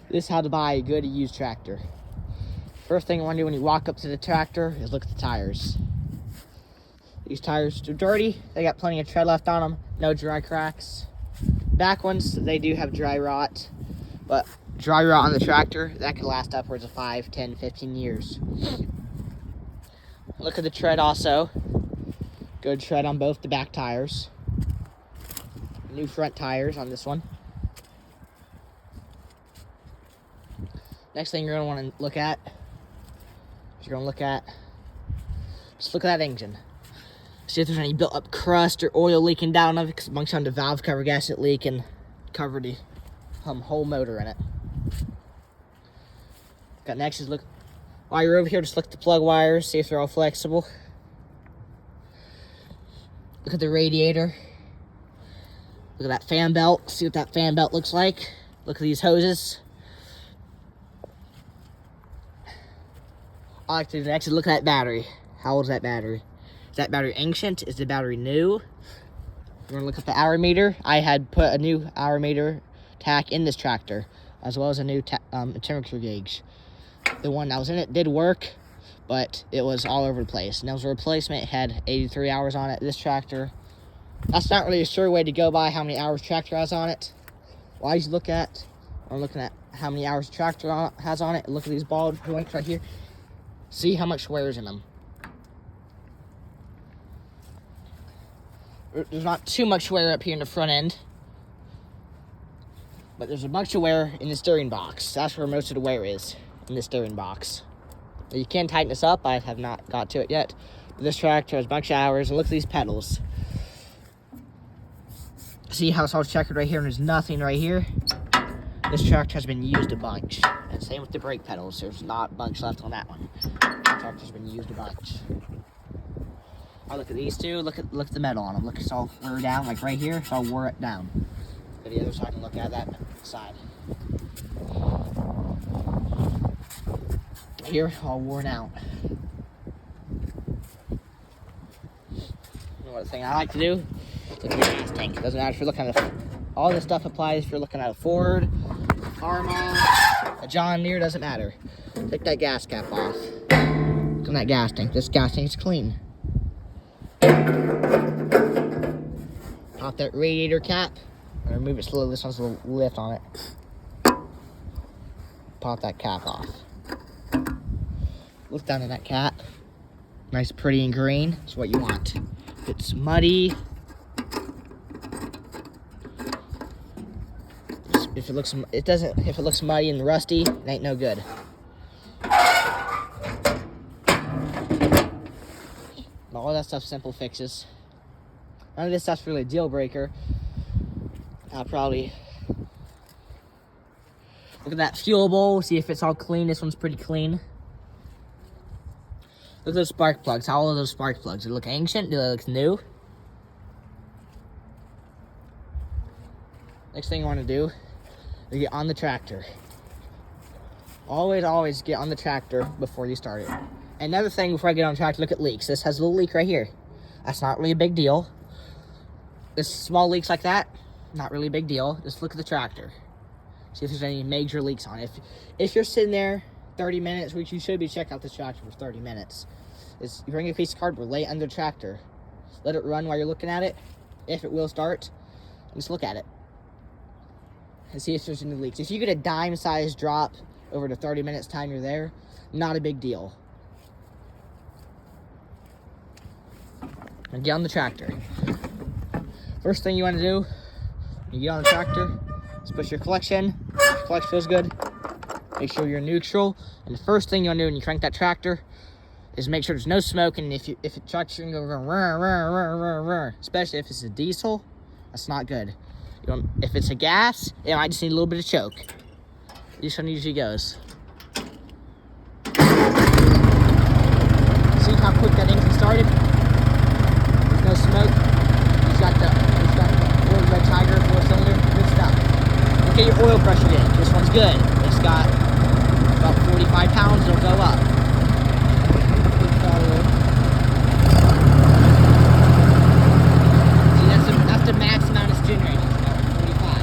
This is how to buy a good used tractor. First thing you want to do when you walk up to the tractor is look at the tires. These tires are dirty. They got plenty of tread left on them. No dry cracks. Back ones, they do have dry rot. But dry rot on the tractor, that can last upwards of 5, 10, 15 years. Look at the tread also. Good tread on both the back tires. New front tires on this one. Next thing you're going to want to look at, just look at that engine. See if there's any built up crust or oil leaking down of it, because it bunks on the valve cover gasket leak and cover the whole motor in it. Got next is look, while you're over here, just look at the plug wires, see if they're all flexible. Look at the radiator. Look at that fan belt, see what that fan belt looks like. Look at these hoses. I like to do next is look at that battery. How old is that battery? Is that battery ancient? Is the battery new? We're gonna look at the hour meter. I had put a new hour meter tack in this tractor, as well as a new temperature gauge. The one that was in it did work, but it was all over the place. And that was a replacement. It had 83 hours on it. This tractor, that's not really a sure way to go by how many hours tractor has on it. Why you look at, or looking at how many hours the tractor has on it, look at these ball joints right here. See how much wear is in them. There's not too much wear up here in the front end, but there's a bunch of wear in the steering box. That's where most of the wear is, in the steering box. Now you can tighten this up. I have not got to it yet. But this tractor has a bunch of hours, and look at these pedals. See how it's all checkered right here, and there's nothing right here? This tractor has been used a bunch. And same with the brake pedals. There's not a bunch left on that one. The tractor's been used a bunch. I look at these two. Look at the metal on them. Look, it's all wore down. Like right here, it's all wore it down. Go to the other side and look at that side. Here, all worn out. One thing I like to do, look at the gas tank. It doesn't matter if you're looking at all this stuff applies if you're looking at a Ford, Arma, a John Deere, doesn't matter. Take that gas cap off. Look at that gas tank. This gas tank's clean. Pop that radiator cap. I remove it slowly. This one's a little lift on it. Pop that cap off. Look down at that cap. Nice, pretty, and green. That's what you want. If it's muddy, if it looks muddy and rusty, it ain't no good. All that stuff's simple fixes. None of this stuff's really a deal breaker. I'll probably look at that fuel bowl, see if it's all clean. This one's pretty clean. Look at those spark plugs. How old are those spark plugs? Do they look ancient? Do they look new? Next thing you want to do is get on the tractor. Always get on the tractor before you start it. Another thing before I get on the tractor, look at leaks. This has a little leak right here. That's not really a big deal. This small leaks like that, not really a big deal. Just look at the tractor. See if there's any major leaks on it. If you're sitting there 30 minutes, which you should be checking out this tractor for 30 minutes, is you bring a piece of cardboard, lay it under the tractor, let it run while you're looking at it. If it will start, just look at it and see if there's any leaks. If you get a dime-sized drop over the 30 minutes time you're there, not a big deal. And get on the tractor. First thing you want to do when you get on the tractor is push your clutch in. If your clutch feels good, make sure you're neutral. And the first thing you want to do when you crank that tractor is make sure there's no smoke. And if it tractor can go rah, especially if it's a diesel, that's not good. If it's a gas, it might just need a little bit of choke. This one usually goes. See how quick that engine started? There's no smoke. He's got the Ford Red Tiger 4-cylinder. Good stuff. Look at your oil pressure gauge. This one's good. It's got about 45 pounds. It'll go up. See, that's the max amount it's generating. It's about 45.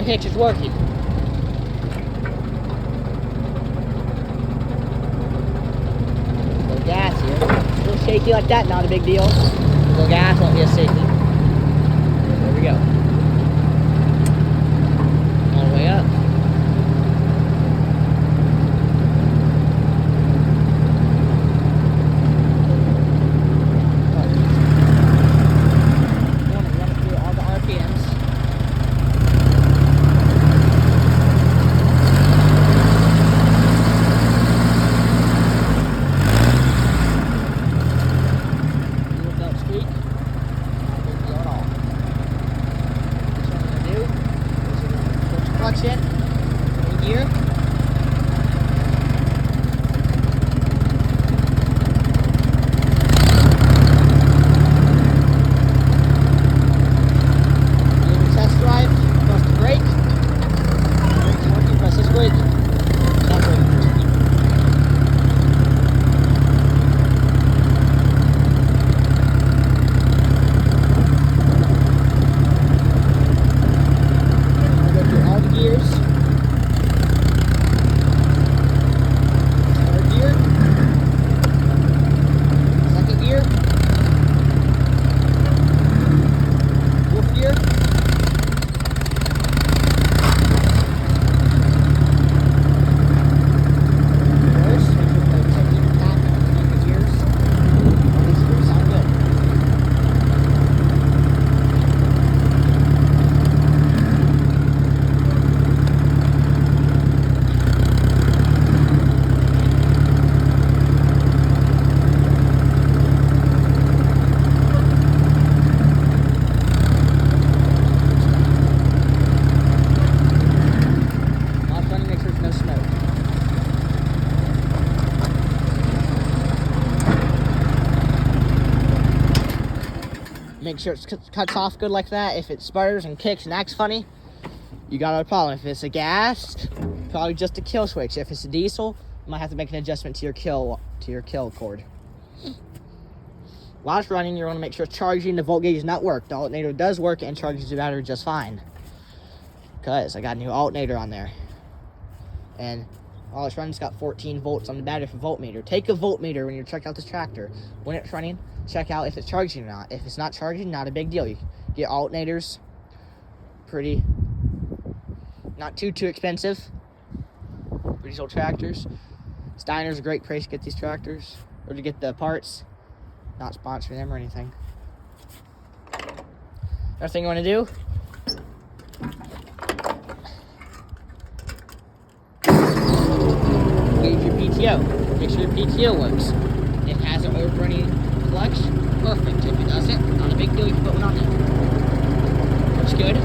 front hitch is working. Little gas here. A little shaky like that, not a big deal. Little gas won't be as shaky. There we go. All the way up. Clutch in, gear. Test drive, press the brake. Brake's working, press this brake. That brake. Gears. Third gear. Second gear. Fourth gear. Reverse. Make sure the checking tap between the gears. All these gears sound good. Make sure it cuts off good like that. If it sputters and kicks and acts funny, you got a problem. If it's a gas, probably just a kill switch. If it's a diesel, you might have to make an adjustment to your kill cord. While it's running, you're going to make sure it's charging. The volt gauge is not worked. The alternator does work and charges the battery just fine. Because I got a new alternator on there. And while it's running, it's got 14 volts on the battery for voltmeter. Take a voltmeter when you're checking out this tractor. When it's running, check out if it's charging or not. If it's not charging, not a big deal. You get alternators, not too expensive for diesel tractors. Steiner's a great place to get these tractors, or to get the parts. Not sponsoring them or anything. Another thing you want to do, gauge your PTO. Make sure your PTO works. If it has an overrunning clutch, perfect. If it doesn't, not a big deal, you can put one on there. Looks good.